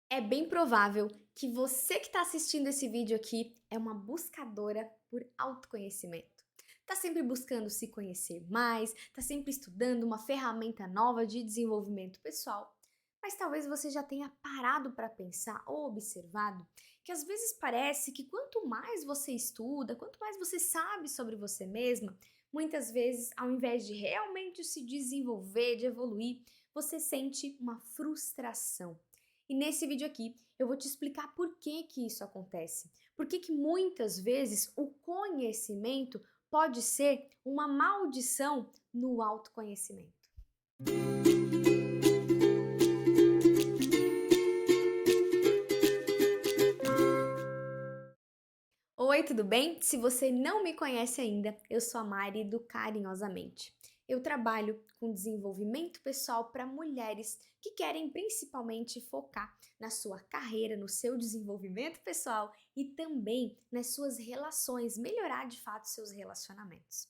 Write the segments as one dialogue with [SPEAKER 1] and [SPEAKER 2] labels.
[SPEAKER 1] É bem provável que você que está assistindo esse vídeo aqui é uma buscadora por autoconhecimento. Está sempre buscando se conhecer mais, está sempre estudando uma ferramenta nova de desenvolvimento pessoal. Mas talvez você já tenha parado para pensar ou observado que às vezes parece que quanto mais você estuda, quanto mais você sabe sobre você mesma, muitas vezes, ao invés de realmente se desenvolver, de evoluir, você sente uma frustração. E nesse vídeo aqui eu vou te explicar por que que isso acontece. Por que que muitas vezes o conhecimento pode ser uma maldição no autoconhecimento. Oi, tudo bem? Se você não me conhece ainda, eu sou a Mari do Carinhosamente. Eu trabalho com desenvolvimento pessoal para mulheres que querem principalmente focar na sua carreira, no seu desenvolvimento pessoal e também nas suas relações, melhorar de fato seus relacionamentos.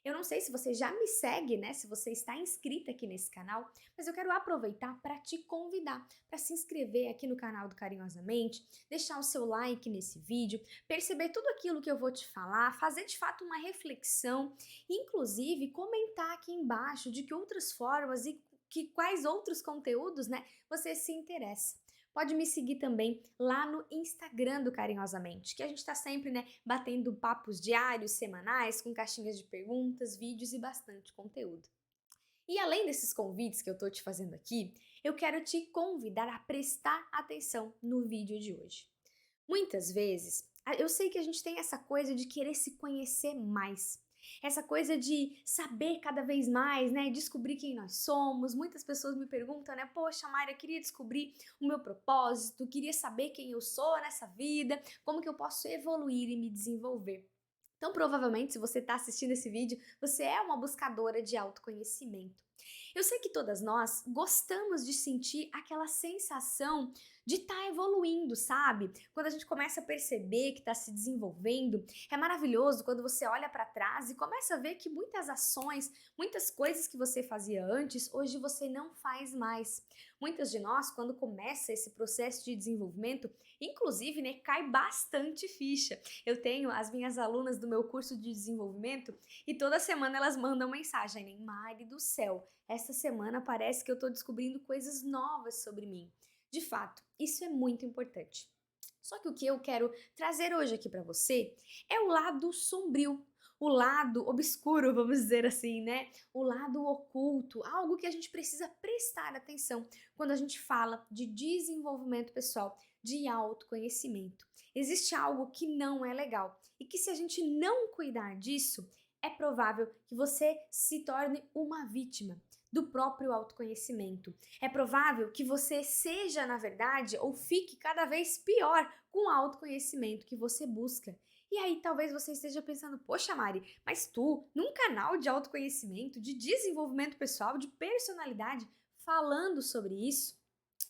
[SPEAKER 1] Eu não sei se você já me segue, né? Se você está inscrita aqui nesse canal, mas eu quero aproveitar para te convidar para se inscrever aqui no canal do Carinhosamente, deixar o seu like nesse vídeo, perceber tudo aquilo que eu vou te falar, fazer de fato uma reflexão, inclusive comentar aqui embaixo de que outras formas e que quais outros conteúdos, né, você se interessa. Pode me seguir também lá no Instagram do Carinhosamente, que a gente está sempre, né, batendo papos diários, semanais, com caixinhas de perguntas, vídeos e bastante conteúdo. E além desses convites que eu tô te fazendo aqui, eu quero te convidar a prestar atenção no vídeo de hoje. Muitas vezes, eu sei que a gente tem essa coisa de querer se conhecer mais. Essa coisa de saber cada vez mais, né? Descobrir quem nós somos. Muitas pessoas me perguntam, né? Poxa, Mari, eu queria descobrir o meu propósito, queria saber quem eu sou nessa vida, como que eu posso evoluir e me desenvolver. Então, provavelmente, se você está assistindo esse vídeo, você é uma buscadora de autoconhecimento. Eu sei que todas nós gostamos de sentir aquela sensação de estar evoluindo, sabe? Quando a gente começa a perceber que está se desenvolvendo, é maravilhoso quando você olha para trás e começa a ver que muitas ações, muitas coisas que você fazia antes, hoje você não faz mais. Muitas de nós, quando começa esse processo de desenvolvimento, inclusive, né, cai bastante ficha. Eu tenho as minhas alunas do meu curso de desenvolvimento e toda semana elas mandam mensagem, né? Mari do céu, essa semana parece que eu tô descobrindo coisas novas sobre mim. De fato, isso é muito importante. Só que o que eu quero trazer hoje aqui para você é o lado sombrio, o lado obscuro, vamos dizer assim, né? O lado oculto, algo que a gente precisa prestar atenção quando a gente fala de desenvolvimento pessoal, de autoconhecimento. Existe algo que não é legal e que se a gente não cuidar disso, é provável que você se torne uma vítima do próprio autoconhecimento. É provável que você seja, na verdade, ou fique cada vez pior com o autoconhecimento que você busca. E aí talvez você esteja pensando, poxa Mari, mas tu, num canal de autoconhecimento, de desenvolvimento pessoal, de personalidade, falando sobre isso?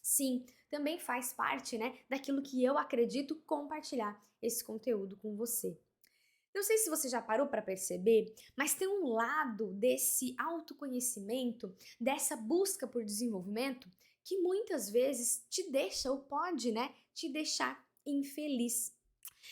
[SPEAKER 1] Sim, também faz parte, né, daquilo que eu acredito compartilhar esse conteúdo com você. Não sei se você já parou para perceber, mas tem um lado desse autoconhecimento, dessa busca por desenvolvimento, que muitas vezes te deixa ou pode, né, te deixar infeliz.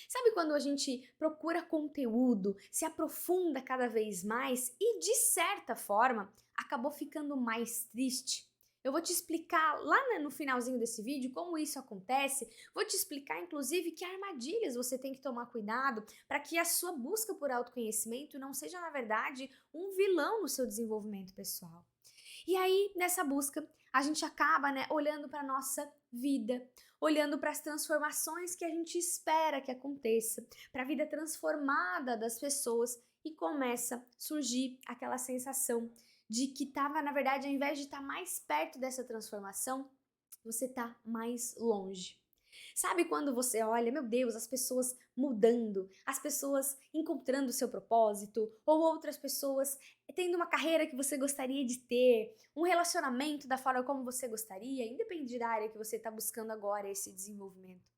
[SPEAKER 1] Sabe quando a gente procura conteúdo, se aprofunda cada vez mais e, de certa forma, acabou ficando mais triste? Eu vou te explicar lá no finalzinho desse vídeo como isso acontece. Vou te explicar, inclusive, que armadilhas você tem que tomar cuidado para que a sua busca por autoconhecimento não seja, na verdade, um vilão no seu desenvolvimento pessoal. E aí, nessa busca, a gente acaba, né, olhando para nossa vida, olhando para as transformações que a gente espera que aconteça, para a vida transformada das pessoas e começa a surgir aquela sensação de que estava, na verdade, ao invés de estar mais perto dessa transformação, você está mais longe. Sabe quando você olha, meu Deus, as pessoas mudando, as pessoas encontrando o seu propósito, ou outras pessoas tendo uma carreira que você gostaria de ter, um relacionamento da forma como você gostaria, independente da área que você está buscando agora esse desenvolvimento.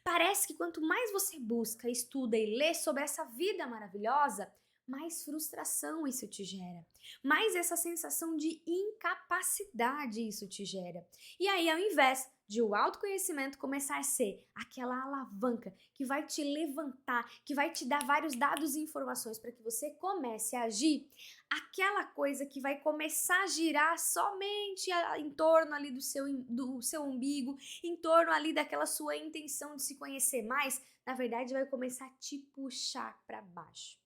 [SPEAKER 1] Parece que quanto mais você busca, estuda e lê sobre essa vida maravilhosa, mais frustração isso te gera, mais essa sensação de incapacidade isso te gera. E aí, ao invés de o autoconhecimento começar a ser aquela alavanca que vai te levantar, que vai te dar vários dados e informações para que você comece a agir, aquela coisa que vai começar a girar somente em torno ali do seu umbigo, em torno ali daquela sua intenção de se conhecer mais, na verdade vai começar a te puxar para baixo.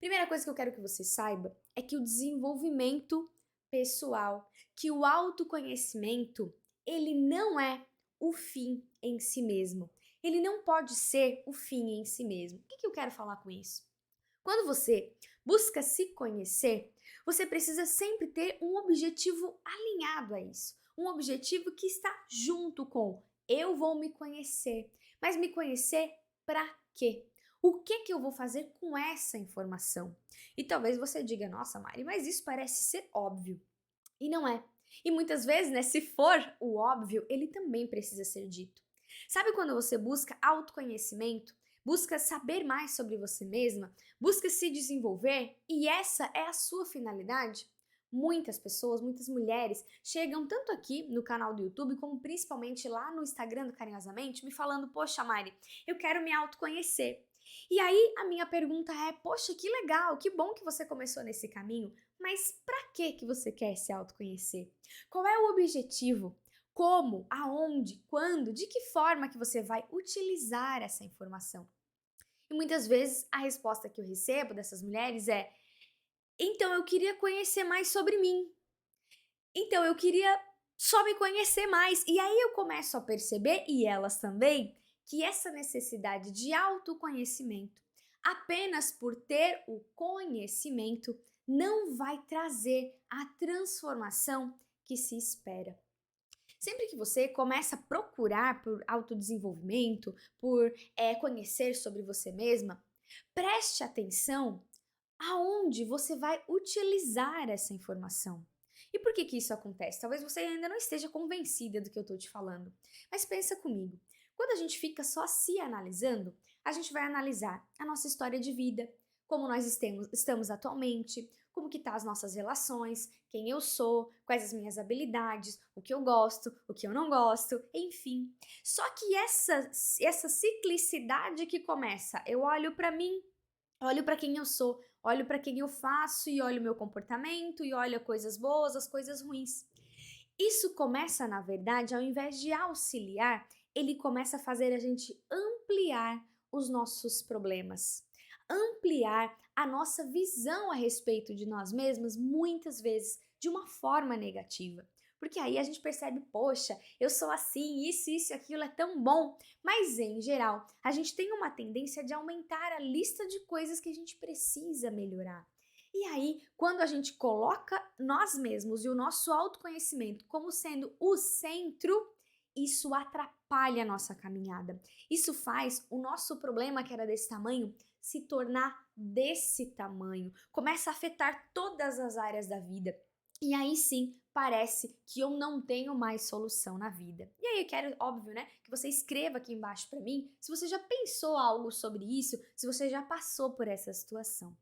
[SPEAKER 1] Primeira coisa que eu quero que você saiba é que o desenvolvimento pessoal, que o autoconhecimento, ele não é o fim em si mesmo. Ele não pode ser o fim em si mesmo. O que eu quero falar com isso? Quando você busca se conhecer, você precisa sempre ter um objetivo alinhado a isso. Um objetivo que está junto com eu vou me conhecer. Mas me conhecer para quê? O que eu vou fazer com essa informação? E talvez você diga, nossa, Mari, mas isso parece ser óbvio. E não é. E muitas vezes, né, se for o óbvio, ele também precisa ser dito. Sabe quando você busca autoconhecimento, busca saber mais sobre você mesma, busca se desenvolver e essa é a sua finalidade? Muitas pessoas, muitas mulheres chegam tanto aqui no canal do YouTube como principalmente lá no Instagram do Carinhosamente me falando, poxa Mari, eu quero me autoconhecer. E aí a minha pergunta é, poxa, que legal, que bom que você começou nesse caminho, mas para que você quer se autoconhecer? Qual é o objetivo? Como, aonde, quando, de que forma que você vai utilizar essa informação? E muitas vezes a resposta que eu recebo dessas mulheres é: então eu queria conhecer mais sobre mim. Então eu queria só me conhecer mais. E aí eu começo a perceber, e elas também, que essa necessidade de autoconhecimento, apenas por ter o conhecimento, não vai trazer a transformação que se espera. Sempre que você começa a procurar por autodesenvolvimento, por conhecer sobre você mesma, preste atenção aonde você vai utilizar essa informação. E por que isso acontece? Talvez você ainda não esteja convencida do que eu estou te falando, mas pensa comigo. Quando a gente fica só se analisando, a gente vai analisar a nossa história de vida, como nós estamos atualmente, como que tá as nossas relações, quem eu sou, quais as minhas habilidades, o que eu gosto, o que eu não gosto, enfim. Só que essa ciclicidade que começa, eu olho para mim, olho para quem eu sou, olho para quem eu faço e olho o meu comportamento e olho as coisas boas, as coisas ruins. Isso começa, na verdade, ao invés de auxiliar, ele começa a fazer a gente ampliar os nossos problemas, ampliar a nossa visão a respeito de nós mesmos, muitas vezes de uma forma negativa. Porque aí a gente percebe, poxa, eu sou assim, isso e aquilo é tão bom. Mas em geral, a gente tem uma tendência de aumentar a lista de coisas que a gente precisa melhorar. E aí, quando a gente coloca nós mesmos e o nosso autoconhecimento como sendo o centro, isso atrapalha a nossa caminhada. Isso faz o nosso problema, que era desse tamanho, se tornar desse tamanho. Começa a afetar todas as áreas da vida. E aí sim, parece que eu não tenho mais solução na vida. E aí eu quero, óbvio, né, que você escreva aqui embaixo para mim se você já pensou algo sobre isso, se você já passou por essa situação.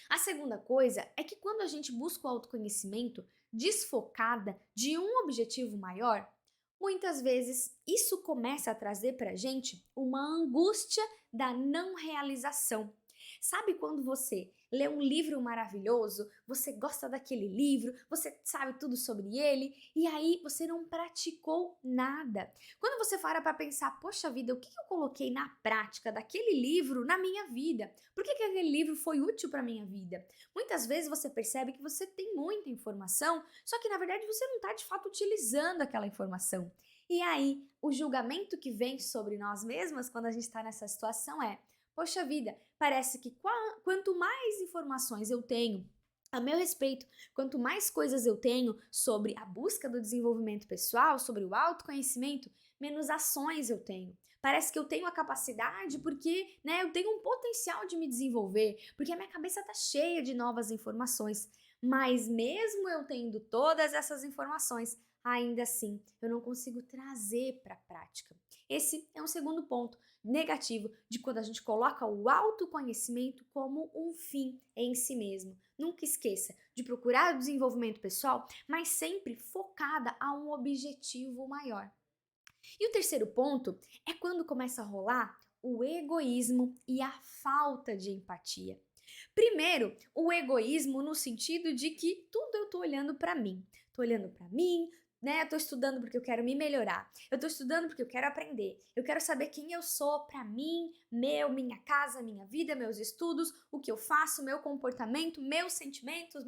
[SPEAKER 1] A segunda coisa é que quando a gente busca o autoconhecimento desfocada de um objetivo maior, muitas vezes isso começa a trazer pra gente uma angústia da não realização. Sabe quando você lê um livro maravilhoso, você gosta daquele livro, você sabe tudo sobre ele e aí você não praticou nada? Quando você para pensar, poxa vida, o que eu coloquei na prática daquele livro na minha vida? Por que aquele livro foi útil para minha vida? Muitas vezes você percebe que você tem muita informação, só que na verdade você não está de fato utilizando aquela informação. E aí, o julgamento que vem sobre nós mesmas quando a gente está nessa situação é: poxa vida, parece que quanto mais informações eu tenho a meu respeito, quanto mais coisas eu tenho sobre a busca do desenvolvimento pessoal, sobre o autoconhecimento, menos ações eu tenho. Parece que eu tenho a capacidade porque, né, eu tenho um potencial de me desenvolver, porque a minha cabeça está cheia de novas informações. Mas mesmo eu tendo todas essas informações, ainda assim eu não consigo trazer para a prática. Esse é um segundo ponto negativo de quando a gente coloca o autoconhecimento como um fim em si mesmo. Nunca esqueça de procurar o desenvolvimento pessoal, mas sempre focada a um objetivo maior. E o terceiro ponto é quando começa a rolar o egoísmo e a falta de empatia. Primeiro, o egoísmo no sentido de que tudo eu tô olhando para mim. Tô olhando para mim, né? Eu tô estudando porque eu quero me melhorar. Eu tô estudando porque eu quero aprender. Eu quero saber quem eu sou para mim, minha casa, minha vida, meus estudos, o que eu faço, meu comportamento, meus sentimentos,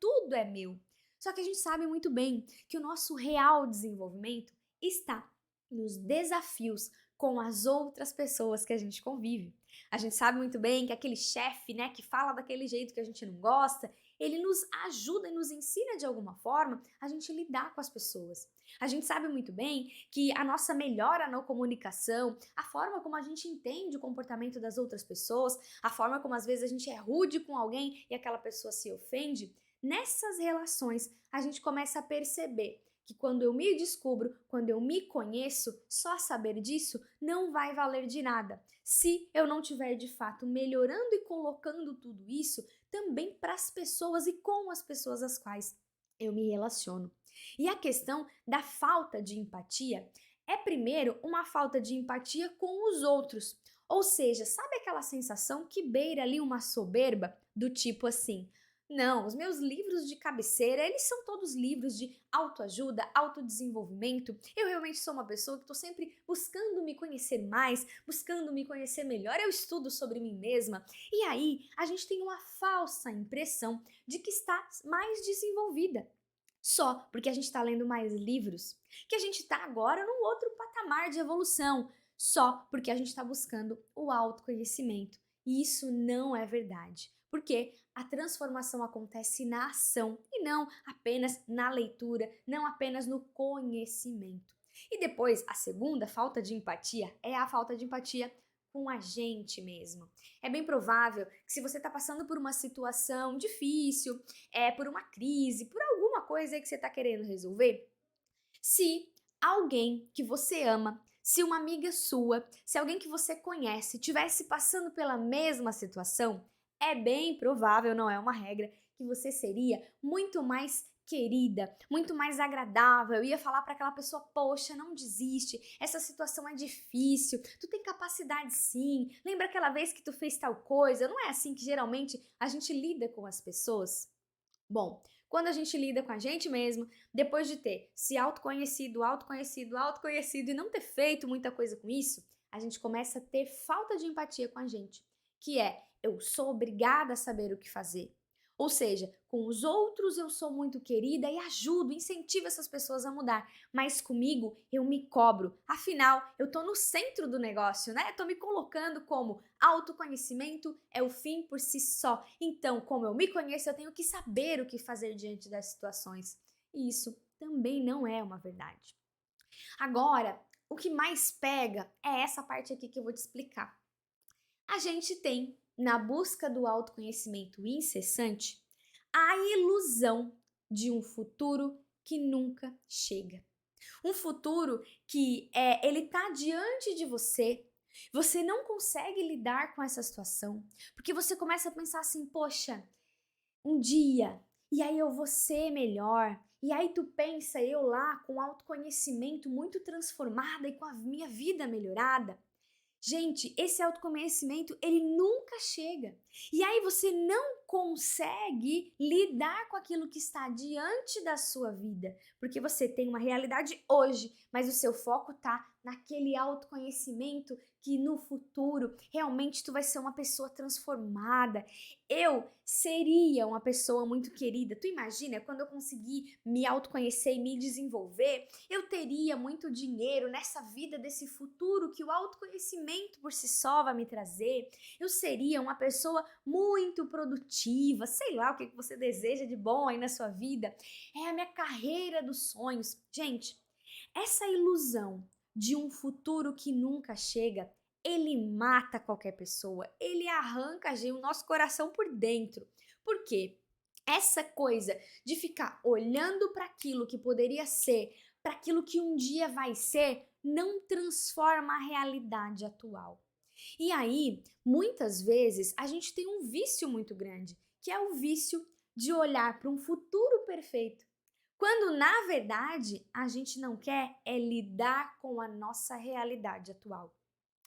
[SPEAKER 1] tudo é meu. Só que a gente sabe muito bem que o nosso real desenvolvimento está nos desafios com as outras pessoas que a gente convive. A gente sabe muito bem que aquele chefe, né, que fala daquele jeito que a gente não gosta, ele nos ajuda e nos ensina de alguma forma a gente lidar com as pessoas. A gente sabe muito bem que a nossa melhora na comunicação, a forma como a gente entende o comportamento das outras pessoas, a forma como às vezes a gente é rude com alguém e aquela pessoa se ofende, nessas relações a gente começa a perceber que quando eu me descubro, quando eu me conheço, só saber disso não vai valer de nada. Se eu não estiver de fato melhorando e colocando tudo isso também para as pessoas e com as pessoas às quais eu me relaciono. E a questão da falta de empatia é primeiro uma falta de empatia com os outros. Ou seja, sabe aquela sensação que beira ali uma soberba do tipo assim: não, os meus livros de cabeceira, eles são todos livros de autoajuda, autodesenvolvimento. Eu realmente sou uma pessoa que estou sempre buscando me conhecer mais, buscando me conhecer melhor. Eu estudo sobre mim mesma. E aí, a gente tem uma falsa impressão de que está mais desenvolvida. Só porque a gente está lendo mais livros, que a gente está agora num outro patamar de evolução. Só porque a gente está buscando o autoconhecimento. E isso não é verdade. Porque a transformação acontece na ação e não apenas na leitura, não apenas no conhecimento. E depois, a segunda falta de empatia é a falta de empatia com a gente mesmo. É bem provável que se você está passando por uma situação difícil, por uma crise, por alguma coisa aí que você está querendo resolver, se alguém que você ama, se uma amiga sua, se alguém que você conhece tivesse passando pela mesma situação, é bem provável, não é uma regra, que você seria muito mais querida, muito mais agradável, ia falar para aquela pessoa: "Poxa, não desiste. Essa situação é difícil. Tu tem capacidade sim. Lembra aquela vez que tu fez tal coisa?". Não é assim que geralmente a gente lida com as pessoas? Bom, quando a gente lida com a gente mesmo, depois de ter se autoconhecido e não ter feito muita coisa com isso, a gente começa a ter falta de empatia com a gente, que é: eu sou obrigada a saber o que fazer. Ou seja, com os outros eu sou muito querida e ajudo, incentivo essas pessoas a mudar, mas comigo eu me cobro. Afinal, eu tô no centro do negócio, né? Tô me colocando como autoconhecimento é o fim por si só. Então, como eu me conheço, eu tenho que saber o que fazer diante das situações. E isso também não é uma verdade. Agora, o que mais pega é essa parte aqui que eu vou te explicar. A gente tem, na busca do autoconhecimento incessante, a ilusão de um futuro que nunca chega. Um futuro que ele tá diante de você, você não consegue lidar com essa situação, porque você começa a pensar assim: poxa, um dia, e aí eu vou ser melhor. E aí tu pensa, eu lá com autoconhecimento muito transformada e com a minha vida melhorada. Gente, esse autoconhecimento, ele nunca chega. E aí você não consegue lidar com aquilo que está diante da sua vida, porque você tem uma realidade hoje, mas o seu foco tá naquele autoconhecimento que no futuro realmente tu vai ser uma pessoa transformada. Eu seria uma pessoa muito querida. Tu imagina quando eu conseguir me autoconhecer e me desenvolver, eu teria muito dinheiro nessa vida desse futuro que o autoconhecimento por si só vai me trazer. Eu seria uma pessoa muito produtiva, sei lá o que você deseja de bom aí na sua vida. É a minha carreira dos sonhos. Gente, essa ilusão de um futuro que nunca chega, ele mata qualquer pessoa, ele arranca o nosso coração por dentro. Por quê? Essa coisa de ficar olhando para aquilo que poderia ser, para aquilo que um dia vai ser, não transforma a realidade atual. E aí, muitas vezes, a gente tem um vício muito grande, que é o vício de olhar para um futuro perfeito, quando na verdade a gente não quer é lidar com a nossa realidade atual.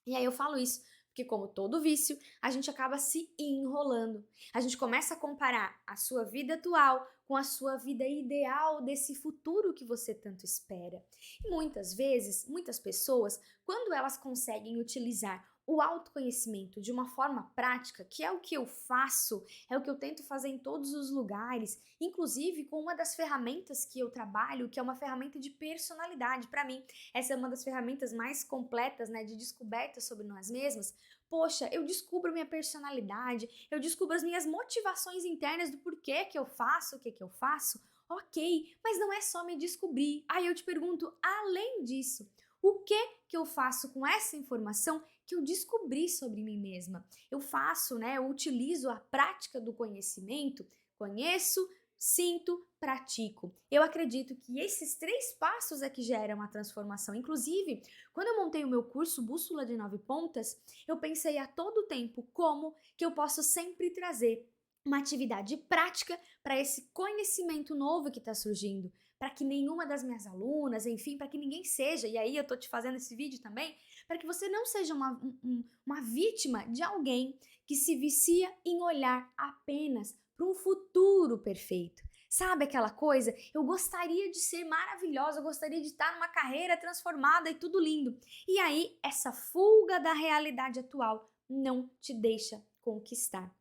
[SPEAKER 1] E aí eu falo isso porque, como todo vício, a gente acaba se enrolando. A gente começa a comparar a sua vida atual com a sua vida ideal desse futuro que você tanto espera. E muitas vezes, muitas pessoas, quando elas conseguem utilizar o autoconhecimento de uma forma prática, que é o que eu faço, é o que eu tento fazer em todos os lugares, inclusive com uma das ferramentas que eu trabalho, que é uma ferramenta de personalidade. Para mim, essa é uma das ferramentas mais completas, né, de descoberta sobre nós mesmas. Poxa, eu descubro minha personalidade, eu descubro as minhas motivações internas do porquê que eu faço o que eu faço. Ok, mas não é só me descobrir. Aí eu te pergunto, além disso, o que eu faço com essa informação que eu descobri sobre mim mesma? Eu faço, né? Eu utilizo a prática do conhecimento, conheço, sinto, pratico. Eu acredito que esses 3 passos é que geram a transformação. Inclusive, quando eu montei o meu curso Bússola de 9 Pontas, eu pensei a todo tempo como que eu posso sempre trazer uma atividade prática para esse conhecimento novo que está surgindo, para que nenhuma das minhas alunas, enfim, para que ninguém seja, e aí eu tô te fazendo esse vídeo também, para que você não seja uma vítima de alguém que se vicia em olhar apenas para um futuro perfeito. Sabe aquela coisa? Eu gostaria de ser maravilhosa, eu gostaria de estar numa carreira transformada e tudo lindo. E aí, essa fuga da realidade atual não te deixa conquistar.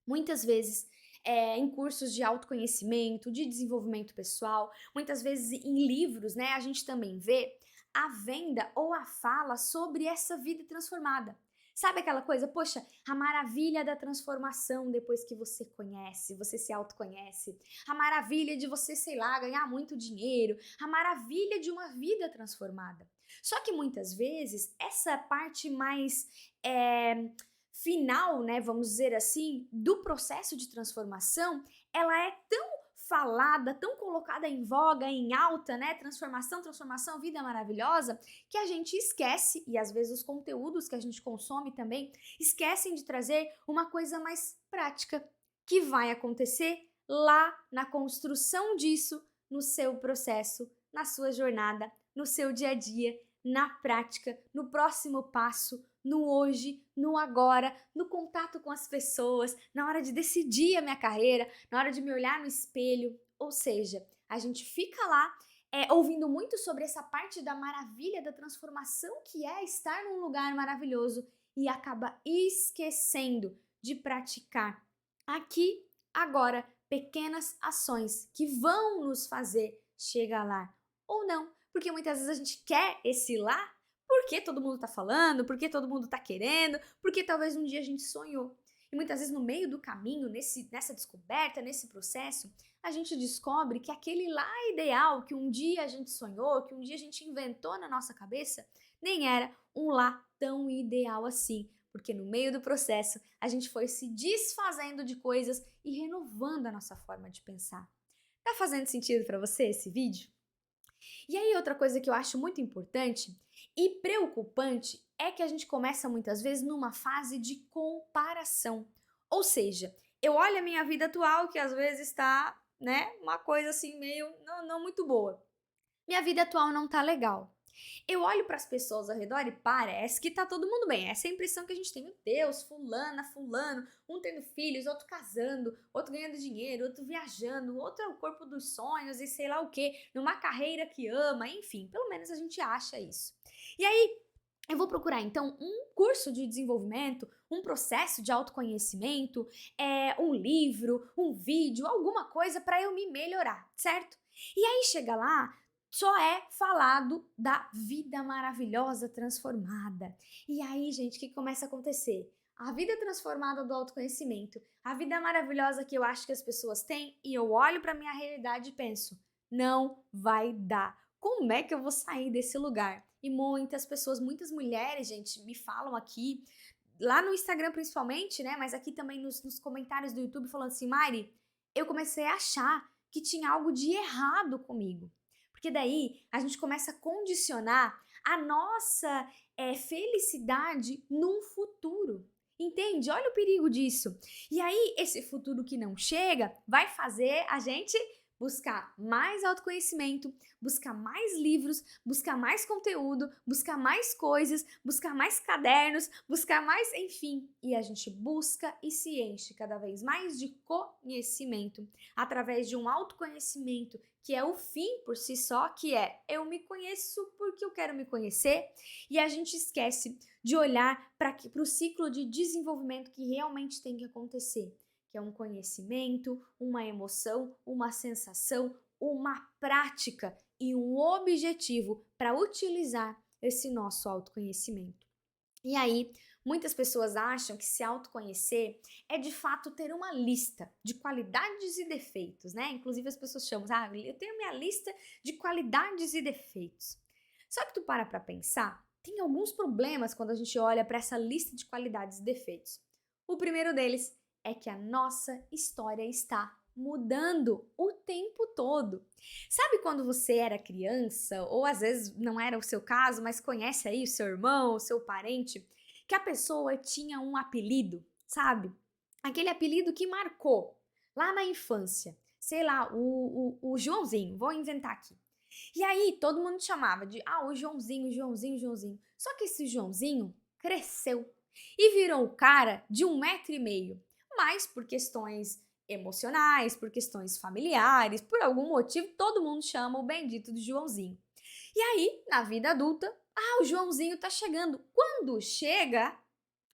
[SPEAKER 1] Muitas vezes em cursos de autoconhecimento, de desenvolvimento pessoal, muitas vezes em livros, né, a gente também vê a venda ou a fala sobre essa vida transformada. Sabe aquela coisa, poxa, a maravilha da transformação depois que você conhece, você se autoconhece, a maravilha de você, sei lá, ganhar muito dinheiro, a maravilha de uma vida transformada. Só que muitas vezes essa parte mais final, né, vamos dizer assim, do processo de transformação, ela é tão falada, tão colocada em voga, em alta, né, transformação, transformação, vida maravilhosa, que a gente esquece, e às vezes os conteúdos que a gente consome também, esquecem de trazer uma coisa mais prática, que vai acontecer lá na construção disso, no seu processo, na sua jornada, no seu dia a dia, na prática, no próximo passo, no hoje, no agora, no contato com as pessoas, na hora de decidir a minha carreira, na hora de me olhar no espelho. Ou seja, a gente fica lá ouvindo muito sobre essa parte da maravilha, da transformação que é estar num lugar maravilhoso e acaba esquecendo de praticar aqui, agora, pequenas ações que vão nos fazer chegar lá. Ou não, porque muitas vezes a gente quer esse lá porque todo mundo tá falando, porque todo mundo tá querendo, porque talvez um dia a gente sonhou. E muitas vezes no meio do caminho, nessa descoberta, nesse processo, a gente descobre que aquele lá ideal que um dia a gente sonhou, que um dia a gente inventou na nossa cabeça, nem era um lá tão ideal assim. Porque no meio do processo a gente foi se desfazendo de coisas e renovando a nossa forma de pensar. Tá fazendo sentido para você esse vídeo? E aí, outra coisa que eu acho muito importante e preocupante é que a gente começa muitas vezes numa fase de comparação. Ou seja, eu olho a minha vida atual, que às vezes está, né, uma coisa assim meio não muito boa. Minha vida atual não tá legal. Eu olho para as pessoas ao redor e parece que tá todo mundo bem. Essa é a impressão que a gente tem. Meu Deus, fulana, fulano, um tendo filhos, outro casando, outro ganhando dinheiro, outro viajando, outro é o corpo dos sonhos e sei lá o quê, numa carreira que ama, enfim, pelo menos a gente acha isso. E aí, eu vou procurar então um curso de desenvolvimento, um processo de autoconhecimento, um livro, um vídeo, alguma coisa para eu me melhorar, certo? E aí chega lá, só é falado da vida maravilhosa transformada. E aí, gente, o que começa a acontecer? A vida transformada do autoconhecimento, a vida maravilhosa que eu acho que as pessoas têm, e eu olho para minha realidade e penso, não vai dar. Como é que eu vou sair desse lugar? E muitas pessoas, muitas mulheres, gente, me falam aqui, lá no Instagram principalmente, né? Mas aqui também nos comentários do YouTube, falando assim, Mari, eu comecei a achar que tinha algo de errado comigo. Porque daí a gente começa a condicionar a nossa felicidade num futuro. Entende? Olha o perigo disso. E aí, esse futuro que não chega vai fazer a gente buscar mais autoconhecimento, buscar mais livros, buscar mais conteúdo, buscar mais coisas, buscar mais cadernos, buscar mais, enfim. E a gente busca e se enche cada vez mais de conhecimento, através de um autoconhecimento que é o fim por si só, que é eu me conheço porque eu quero me conhecer, e a gente esquece de olhar para o ciclo de desenvolvimento que realmente tem que acontecer, que é um conhecimento, uma emoção, uma sensação, uma prática e um objetivo para utilizar esse nosso autoconhecimento. E aí, muitas pessoas acham que se autoconhecer é de fato ter uma lista de qualidades e defeitos, né? Inclusive as pessoas chamam, eu tenho minha lista de qualidades e defeitos. Só que tu para pensar, tem alguns problemas quando a gente olha para essa lista de qualidades e defeitos. O primeiro deles é que a nossa história está mudando o tempo todo. Sabe quando você era criança, ou às vezes não era o seu caso, mas conhece aí o seu irmão, o seu parente, que a pessoa tinha um apelido, sabe? Aquele apelido que marcou lá na infância. Sei lá, o Joãozinho, vou inventar aqui. E aí todo mundo chamava de, o Joãozinho, Joãozinho, Joãozinho. Só que esse Joãozinho cresceu e virou o cara de 1,5 m. Mas por questões emocionais, por questões familiares, por algum motivo, todo mundo chama o bendito de Joãozinho. E aí, na vida adulta, o Joãozinho tá chegando. Quando chega,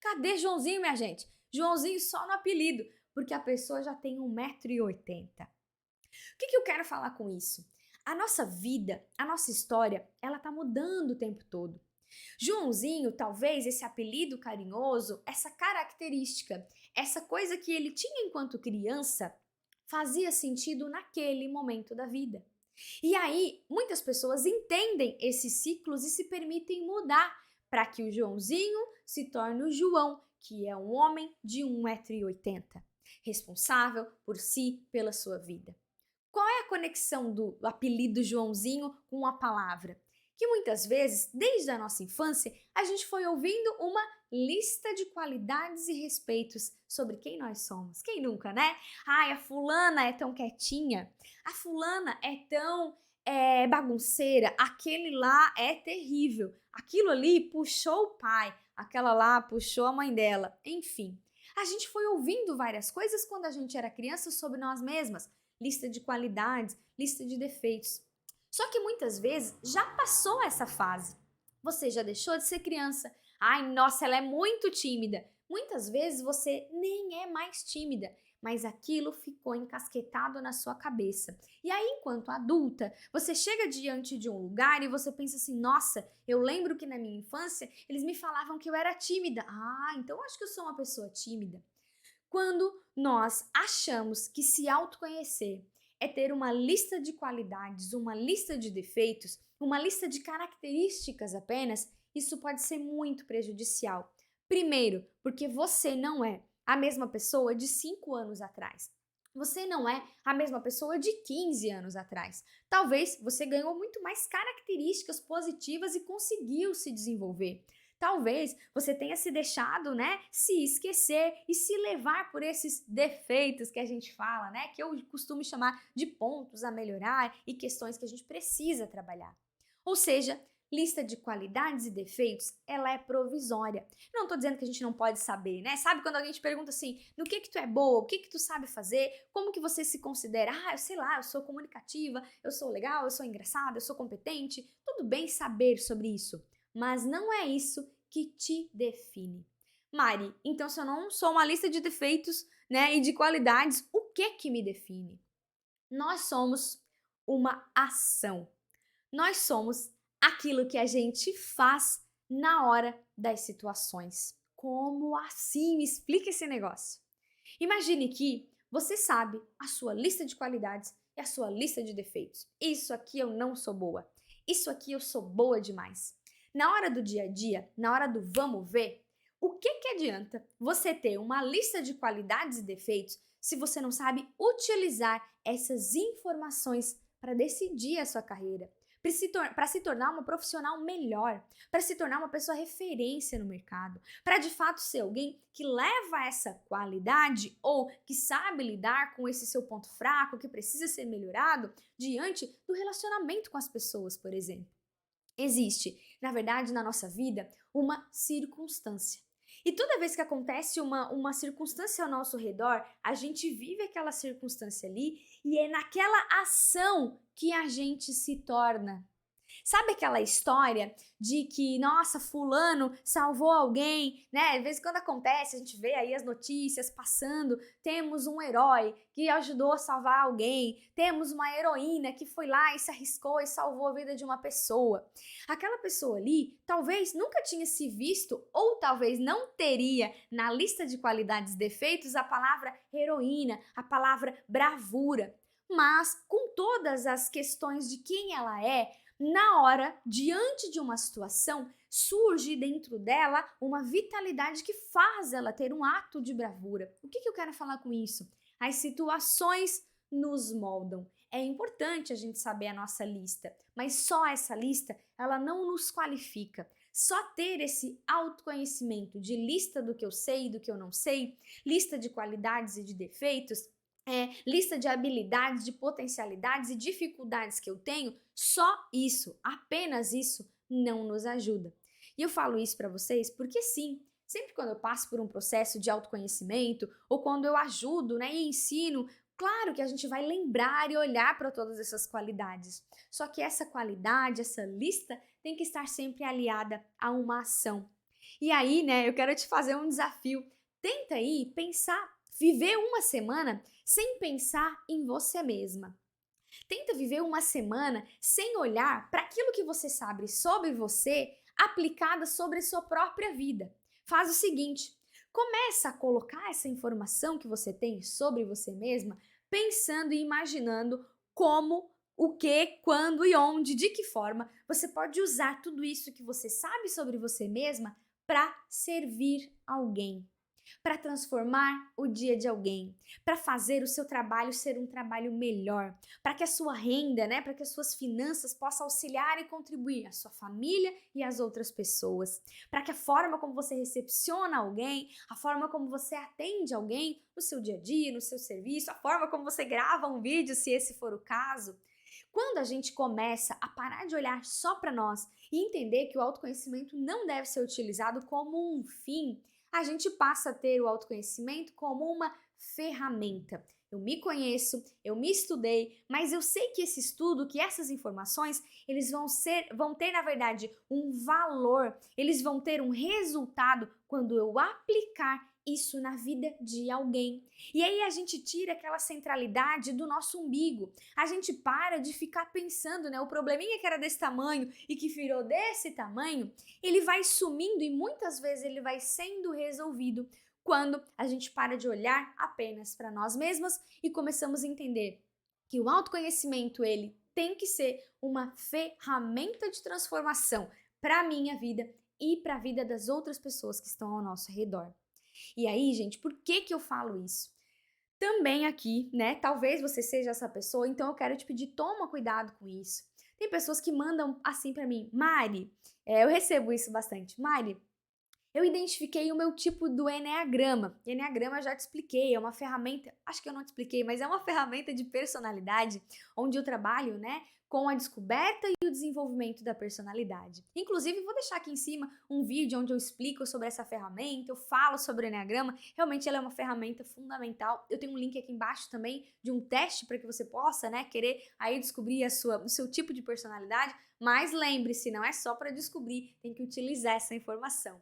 [SPEAKER 1] cadê Joãozinho, minha gente? Joãozinho só no apelido, porque a pessoa já tem 1,80 m. O que eu quero falar com isso? A nossa vida, a nossa história, ela tá mudando o tempo todo. Joãozinho, talvez esse apelido carinhoso, essa característica, essa coisa que ele tinha enquanto criança, fazia sentido naquele momento da vida. E aí, muitas pessoas entendem esses ciclos e se permitem mudar para que o Joãozinho se torne o João, que é um homem de 1,80 m, responsável por si, pela sua vida. Qual é a conexão do apelido Joãozinho com a palavra? Que muitas vezes, desde a nossa infância, a gente foi ouvindo uma lista de qualidades e respeitos sobre quem nós somos. Quem nunca, né? A fulana é tão quietinha, a fulana é tão bagunceira, aquele lá é terrível, aquilo ali puxou o pai, aquela lá puxou a mãe dela, enfim. A gente foi ouvindo várias coisas quando a gente era criança sobre nós mesmas, lista de qualidades, lista de defeitos. Só que muitas vezes já passou essa fase. Você já deixou de ser criança. Ai, nossa, ela é muito tímida. Muitas vezes você nem é mais tímida, mas aquilo ficou encasquetado na sua cabeça. E aí, enquanto adulta, você chega diante de um lugar e você pensa assim: nossa, eu lembro que na minha infância eles me falavam que eu era tímida. Então acho que eu sou uma pessoa tímida. Quando nós achamos que se autoconhecer é ter uma lista de qualidades, uma lista de defeitos, uma lista de características apenas, isso pode ser muito prejudicial. Primeiro, porque você não é a mesma pessoa de 5 anos atrás. Você não é a mesma pessoa de 15 anos atrás. Talvez você ganhou muito mais características positivas e conseguiu se desenvolver. Talvez você tenha se deixado, se esquecer e se levar por esses defeitos que a gente fala, que eu costumo chamar de pontos a melhorar e questões que a gente precisa trabalhar. Ou seja, lista de qualidades e defeitos, ela é provisória. Não estou dizendo que a gente não pode saber, Sabe quando alguém te pergunta assim, no que tu é boa, o que tu sabe fazer, como que você se considera? Eu sei lá, eu sou comunicativa, eu sou legal, eu sou engraçada, eu sou competente. Tudo bem saber sobre isso, mas não é isso que te define. Mari, então se eu não sou uma lista de defeitos, e de qualidades, o que me define? Nós somos uma ação. Nós somos aquilo que a gente faz na hora das situações. Como assim? Me explica esse negócio. Imagine que você sabe a sua lista de qualidades e a sua lista de defeitos. Isso aqui eu não sou boa. Isso aqui eu sou boa demais. Na hora do dia a dia, na hora do vamos ver, o que adianta você ter uma lista de qualidades e defeitos se você não sabe utilizar essas informações para decidir a sua carreira, para se tornar uma profissional melhor, para se tornar uma pessoa referência no mercado, para de fato ser alguém que leva essa qualidade ou que sabe lidar com esse seu ponto fraco que precisa ser melhorado diante do relacionamento com as pessoas, por exemplo. Existe, na verdade, na nossa vida, uma circunstância. E toda vez que acontece uma circunstância ao nosso redor, a gente vive aquela circunstância ali e é naquela ação que a gente se torna. Sabe aquela história de que, nossa, fulano salvou alguém, né? De vez em quando acontece, a gente vê aí as notícias passando, temos um herói que ajudou a salvar alguém, temos uma heroína que foi lá e se arriscou e salvou a vida de uma pessoa. Aquela pessoa ali talvez nunca tinha se visto ou talvez não teria na lista de qualidades e defeitos a palavra heroína, a palavra bravura. Mas com todas as questões de quem ela é, na hora, diante de uma situação, surge dentro dela uma vitalidade que faz ela ter um ato de bravura. O que eu quero falar com isso? As situações nos moldam. É importante a gente saber a nossa lista, mas só essa lista, ela não nos qualifica. Só ter esse autoconhecimento de lista do que eu sei e do que eu não sei, lista de qualidades e de defeitos, lista de habilidades, de potencialidades e dificuldades que eu tenho, só isso, apenas isso, não nos ajuda. E eu falo isso para vocês porque sim, sempre quando eu passo por um processo de autoconhecimento ou quando eu ajudo, né, e ensino, claro que a gente vai lembrar e olhar para todas essas qualidades. Só que essa qualidade, essa lista, tem que estar sempre aliada a uma ação. E aí, né, eu quero te fazer um desafio. Tenta aí pensar, viver uma semana sem pensar em você mesma. Tenta viver uma semana sem olhar para aquilo que você sabe sobre você aplicada sobre a sua própria vida. Faz o seguinte, começa a colocar essa informação que você tem sobre você mesma pensando e imaginando como, o que, quando e onde, de que forma você pode usar tudo isso que você sabe sobre você mesma para servir alguém, para transformar o dia de alguém, para fazer o seu trabalho ser um trabalho melhor, para que a sua renda, né, para que as suas finanças possam auxiliar e contribuir a sua família e as outras pessoas, para que a forma como você recepciona alguém, a forma como você atende alguém no seu dia a dia, no seu serviço, a forma como você grava um vídeo, se esse for o caso. Quando a gente começa a parar de olhar só para nós e entender que o autoconhecimento não deve ser utilizado como um fim, a gente passa a ter o autoconhecimento como uma ferramenta. Eu me conheço, eu me estudei, mas eu sei que esse estudo, que essas informações, eles vão ter, na verdade, um valor, eles vão ter um resultado quando eu aplicar isso na vida de alguém. E aí a gente tira aquela centralidade do nosso umbigo. A gente para de ficar pensando, né? O probleminha que era desse tamanho e que virou desse tamanho, ele vai sumindo e muitas vezes ele vai sendo resolvido quando a gente para de olhar apenas para nós mesmas e começamos a entender que o autoconhecimento ele tem que ser uma ferramenta de transformação para a minha vida e para a vida das outras pessoas que estão ao nosso redor. E aí, gente, por que eu falo isso? Também aqui, né? Talvez você seja essa pessoa, então eu quero te pedir, toma cuidado com isso. Tem pessoas que mandam assim pra mim, Mari, eu recebo isso bastante, Mari, eu identifiquei o meu tipo do Eneagrama. Eneagrama eu já te expliquei, é uma ferramenta, acho que eu não te expliquei, mas é uma ferramenta de personalidade, onde eu trabalho, né, com a descoberta e o desenvolvimento da personalidade. Inclusive, vou deixar aqui em cima um vídeo onde eu explico sobre essa ferramenta, eu falo sobre o Eneagrama, realmente ela é uma ferramenta fundamental. Eu tenho um link aqui embaixo também de um teste para que você possa, né, querer aí descobrir o seu tipo de personalidade, mas lembre-se, não é só para descobrir, tem que utilizar essa informação.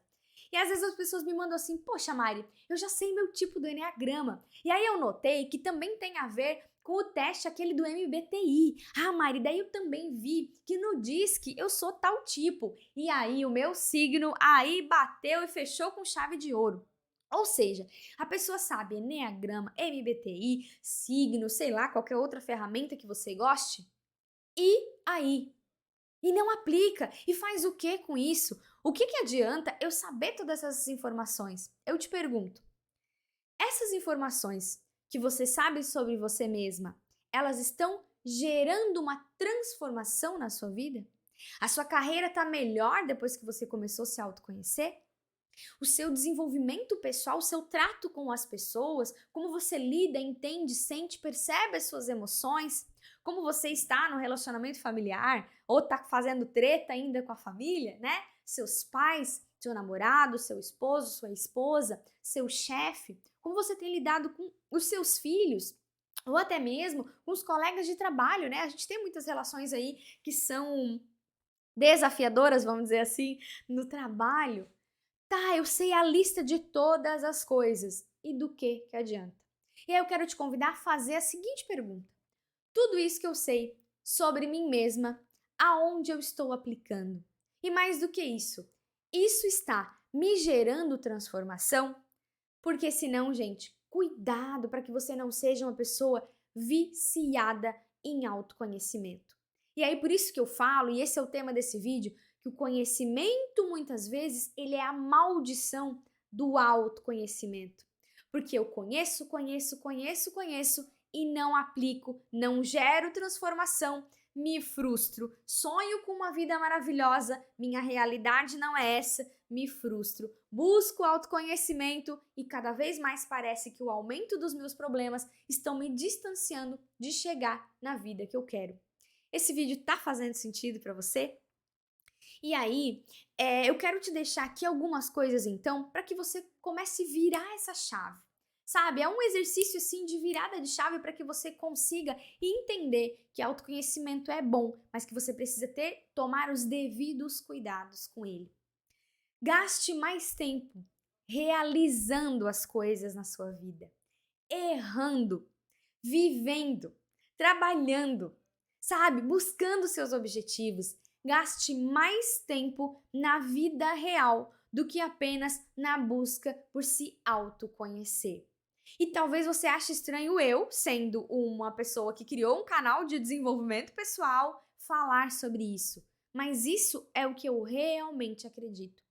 [SPEAKER 1] E às vezes as pessoas me mandam assim, poxa Mari, eu já sei meu tipo do Eneagrama. E aí eu notei que também tem a ver com o teste aquele do MBTI. Ah Mari, daí eu também vi que no DISC eu sou tal tipo. E aí o meu signo aí bateu e fechou com chave de ouro. Ou seja, a pessoa sabe Eneagrama, MBTI, signo, sei lá, qualquer outra ferramenta que você goste. E aí? E não aplica. E faz o que com isso? O que adianta eu saber todas essas informações? Eu te pergunto, essas informações que você sabe sobre você mesma, elas estão gerando uma transformação na sua vida? A sua carreira está melhor depois que você começou a se autoconhecer? O seu desenvolvimento pessoal, o seu trato com as pessoas, como você lida, entende, sente, percebe as suas emoções, como você está no relacionamento familiar, ou está fazendo treta ainda com a família, né? Seus pais, seu namorado, seu esposo, sua esposa, seu chefe, como você tem lidado com os seus filhos, ou até mesmo com os colegas de trabalho, né? A gente tem muitas relações aí que são desafiadoras, vamos dizer assim, no trabalho. Tá, eu sei a lista de todas as coisas. E do que adianta? E aí eu quero te convidar a fazer a seguinte pergunta: tudo isso que eu sei sobre mim mesma, aonde eu estou aplicando? E mais do que isso está me gerando transformação? Porque senão, gente, cuidado para que você não seja uma pessoa viciada em autoconhecimento. E aí por isso que eu falo, e esse é o tema desse vídeo, que o conhecimento muitas vezes ele é a maldição do autoconhecimento. Porque eu conheço e não aplico, não gero transformação, me frustro, sonho com uma vida maravilhosa, minha realidade não é essa, me frustro, busco autoconhecimento e cada vez mais parece que o aumento dos meus problemas estão me distanciando de chegar na vida que eu quero. Esse vídeo tá fazendo sentido para você? E aí, eu quero te deixar aqui algumas coisas então para que você comece a virar essa chave. Sabe, é um exercício assim de virada de chave para que você consiga entender que autoconhecimento é bom, mas que você precisa tomar os devidos cuidados com ele. Gaste mais tempo realizando as coisas na sua vida, errando, vivendo, trabalhando, sabe? Buscando seus objetivos. Gaste mais tempo na vida real do que apenas na busca por se autoconhecer. E talvez você ache estranho eu, sendo uma pessoa que criou um canal de desenvolvimento pessoal, falar sobre isso. Mas isso é o que eu realmente acredito.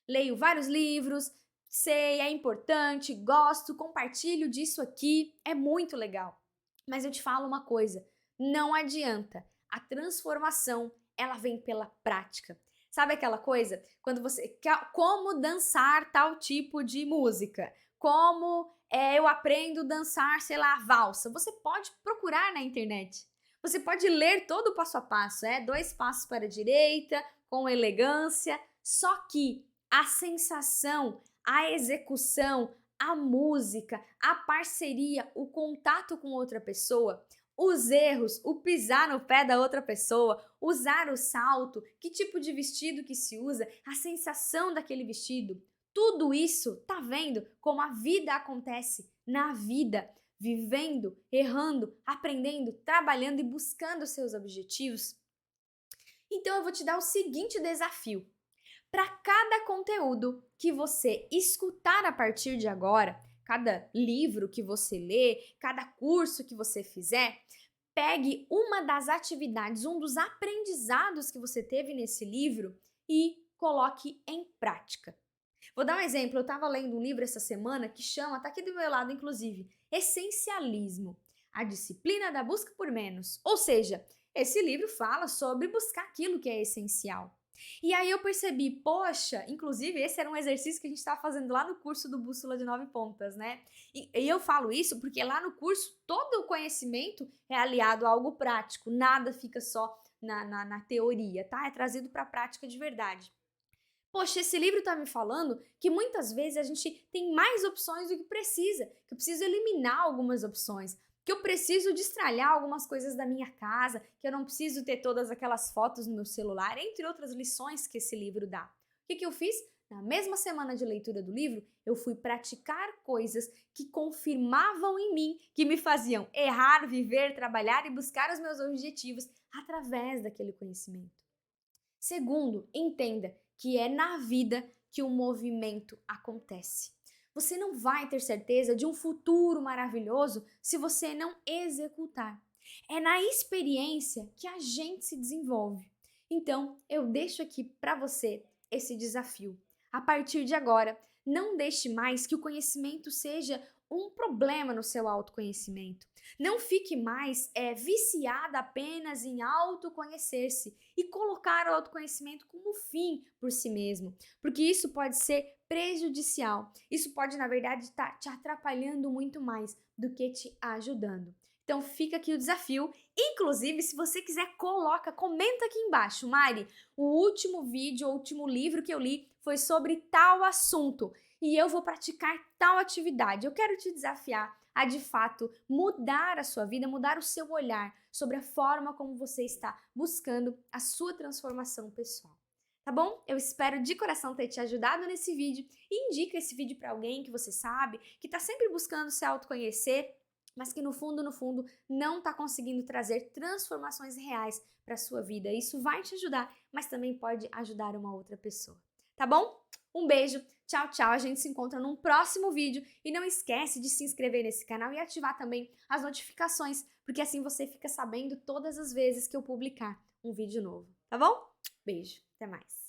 [SPEAKER 1] Leio vários livros, sei, é importante, gosto, compartilho disso aqui, é muito legal. Mas eu te falo uma coisa, não adianta. A transformação, ela vem pela prática. Sabe aquela coisa? Quando você quer como dançar tal tipo de música, como eu aprendo a dançar, sei lá, valsa. Você pode procurar na internet. Você pode ler todo o passo a passo, 2 passos para a direita, com elegância. Só que a sensação, a execução, a música, a parceria, o contato com outra pessoa, os erros, o pisar no pé da outra pessoa, usar o salto, que tipo de vestido que se usa, a sensação daquele vestido, tudo isso, tá vendo como a vida acontece na vida, vivendo, errando, aprendendo, trabalhando e buscando seus objetivos? Então eu vou te dar o seguinte desafio. Para cada conteúdo que você escutar a partir de agora, cada livro que você lê, cada curso que você fizer, pegue uma das atividades, um dos aprendizados que você teve nesse livro e coloque em prática. Vou dar um exemplo, eu estava lendo um livro essa semana que chama, tá aqui do meu lado inclusive, Essencialismo, a disciplina da busca por menos. Ou seja, esse livro fala sobre buscar aquilo que é essencial. E aí eu percebi, poxa, inclusive esse era um exercício que a gente estava fazendo lá no curso do Bússola de 9 Pontas, né? E eu falo isso porque lá no curso todo o conhecimento é aliado a algo prático, nada fica só na teoria, tá? É trazido para a prática de verdade. Poxa, esse livro está me falando que muitas vezes a gente tem mais opções do que precisa, que eu preciso eliminar algumas opções, que eu preciso destralhar algumas coisas da minha casa, que eu não preciso ter todas aquelas fotos no meu celular, entre outras lições que esse livro dá. O que eu fiz? Na mesma semana de leitura do livro, eu fui praticar coisas que confirmavam em mim, que me faziam errar, viver, trabalhar e buscar os meus objetivos através daquele conhecimento. Segundo, entenda que é na vida que o movimento acontece. Você não vai ter certeza de um futuro maravilhoso se você não executar. É na experiência que a gente se desenvolve. Então, eu deixo aqui para você esse desafio. A partir de agora, não deixe mais que o conhecimento seja um problema no seu autoconhecimento. Não fique mais viciada apenas em autoconhecer-se e colocar o autoconhecimento como fim por si mesmo, porque isso pode ser prejudicial. Isso pode, na verdade, estar te atrapalhando muito mais do que te ajudando. Então fica aqui o desafio. Inclusive, se você quiser, comenta aqui embaixo. Mari, o último vídeo, o último livro que eu li foi sobre tal assunto e eu vou praticar tal atividade. Eu quero te desafiar a, de fato, mudar a sua vida, mudar o seu olhar sobre a forma como você está buscando a sua transformação pessoal. Tá bom? Eu espero de coração ter te ajudado nesse vídeo e indica esse vídeo para alguém que você sabe, que está sempre buscando se autoconhecer, mas que no fundo, não está conseguindo trazer transformações reais para a sua vida. Isso vai te ajudar, mas também pode ajudar uma outra pessoa. Tá bom? Um beijo, tchau, tchau. A gente se encontra num próximo vídeo e não esquece de se inscrever nesse canal e ativar também as notificações, porque assim você fica sabendo todas as vezes que eu publicar um vídeo novo, tá bom? Beijo, até mais.